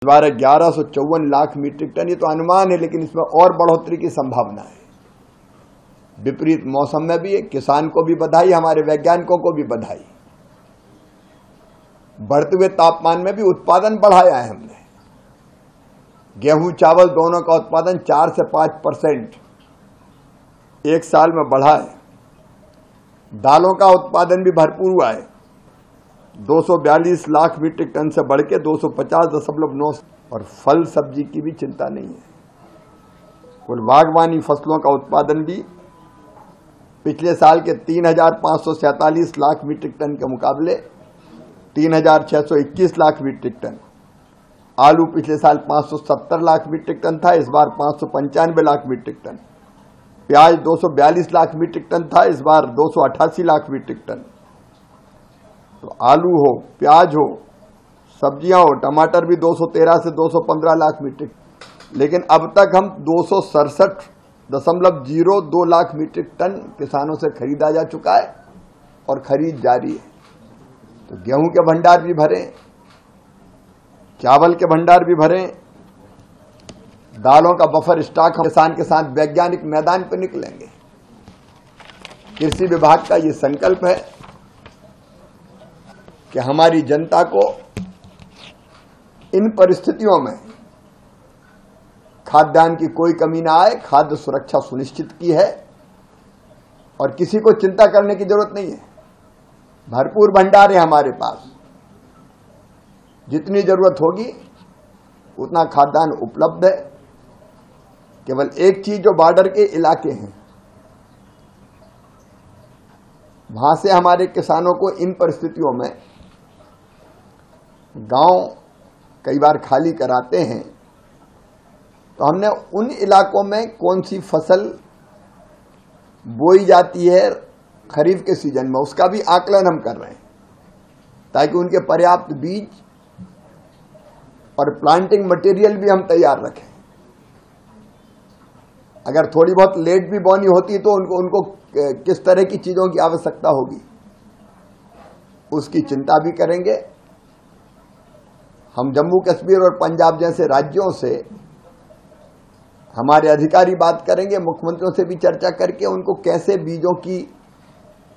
द्वारा 1154 lakh metric ton, ये तो अनुमान है, लेकिन इसमें और बढ़ोतरी की संभावना है। विपरीत मौसम में भी किसान को भी बधाई, हमारे वैज्ञानिकों को भी बधाई। बढ़ते हुए तापमान में भी उत्पादन बढ़ाया है हमने। गेहूं चावल दोनों का उत्पादन 4 से 5% एक साल में बढ़ा है। दालों का उत्पादन भी भरपूर हुआ है, 242 लाख मीट्रिक टन से बढ़ के 250.9। और फल सब्जी की भी चिंता नहीं है। कुल बागवानी फसलों का उत्पादन भी पिछले साल के 3,547 लाख मीट्रिक टन के मुकाबले 3,621 लाख मीट्रिक टन। आलू पिछले साल 570 लाख मीट्रिक टन था, इस बार 595 लाख मीट्रिक टन। प्याज 242 लाख मीट्रिक टन था, इस बार 288 लाख मीट्रिक टन। तो आलू हो, प्याज हो, सब्जियां हो, टमाटर भी 213 से 215 लाख मीट्रिक। लेकिन अब तक हम 267.02 लाख मीट्रिक टन किसानों से खरीदा जा चुका है और खरीद जारी है। तो गेहूं के भंडार भी भरे, चावल के भंडार भी भरे, दालों का बफर स्टॉक। हम किसान के साथ वैज्ञानिक मैदान पर निकलेंगे। कृषि विभाग का ये संकल्प है कि हमारी जनता को इन परिस्थितियों में खाद्यान्न की कोई कमी ना आए, खाद्य सुरक्षा सुनिश्चित की है और किसी को चिंता करने की जरूरत नहीं है। भरपूर भंडार है हमारे पास, जितनी जरूरत होगी उतना खाद्यान्न उपलब्ध है। केवल एक चीज, जो बॉर्डर के इलाके हैं, वहां से हमारे किसानों को इन परिस्थितियों में गांव कई बार खाली कराते हैं, तो हमने उन इलाकों में कौन सी फसल बोई जाती है खरीफ के सीजन में, उसका भी आकलन हम कर रहे हैं, ताकि उनके पर्याप्त बीज और प्लांटिंग मटेरियल भी हम तैयार रखें। अगर थोड़ी बहुत लेट भी बोनी होती तो उनको किस तरह की चीजों की आवश्यकता होगी, उसकी चिंता भी करेंगे। हम जम्मू कश्मीर और पंजाब जैसे राज्यों से हमारे अधिकारी बात करेंगे, मुख्यमंत्रियों से भी चर्चा करके उनको कैसे बीजों की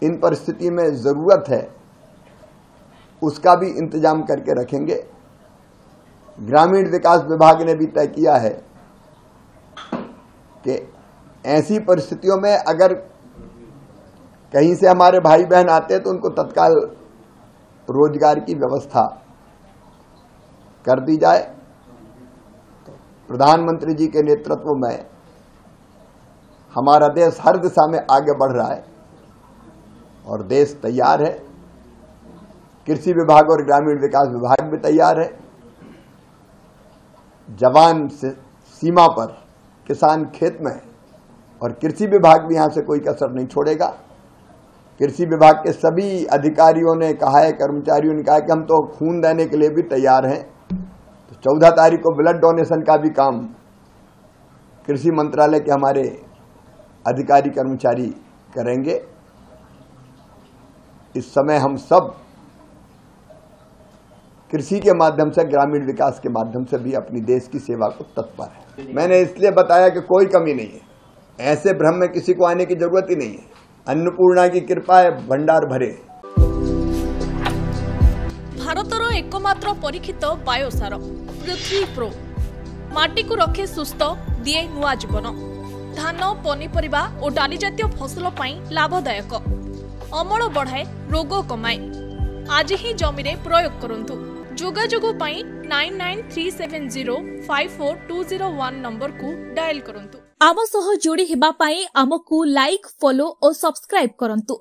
इन परिस्थिति में जरूरत है उसका भी इंतजाम करके रखेंगे। ग्रामीण विकास विभाग ने भी तय किया है कि ऐसी परिस्थितियों में अगर कहीं से हमारे भाई बहन आते हैं तो उनको तत्काल रोजगार की व्यवस्था कर दी जाए। प्रधानमंत्री जी के नेतृत्व में हमारा देश हर दिशा में आगे बढ़ रहा है और देश तैयार है। कृषि विभाग और ग्रामीण विकास विभाग भी तैयार है। जवान से सीमा पर, किसान खेत में, और कृषि विभाग भी यहां से कोई कसर नहीं छोड़ेगा। कृषि विभाग के सभी अधिकारियों ने कहा है, कर्मचारियों ने कहा कि हम तो खून देने के लिए भी तैयार हैं। तो 14 तारीख को ब्लड डोनेशन का भी काम कृषि मंत्रालय के हमारे अधिकारी कर्मचारी करेंगे। इस समय हम सब कृषि के माध्यम से, ग्रामीण विकास के माध्यम से भी अपनी देश की सेवा को तत्पर है। मैंने इसलिए बताया कि कोई कमी नहीं है, ऐसे भ्रम में किसी को आने की जरूरत ही नहीं है। अन्नपूर्णा की कृपा है, भंडार भरे। भारतर एकमात्र परीक्षित बायोसार पृथ्वी प्रो माटी को रखे सुस्थ, दिए नुआ जीवन। धान, पनीपरिबा और डाली जातीय फसल लाभदायक, अमल बढ़ाए, रोग कमाए। आज ही जमी प्रयोग करंतु। जोगाजोग 9937054201 नंबर को डायल करंतु। आम सह जोड़ी हेबा पाई आमको लाइक, फॉलो और सब्सक्राइब करंतु।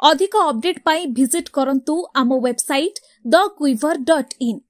अधिक अपडेट पाई विजिट करंतु आम वेबसाइट thequiver.in।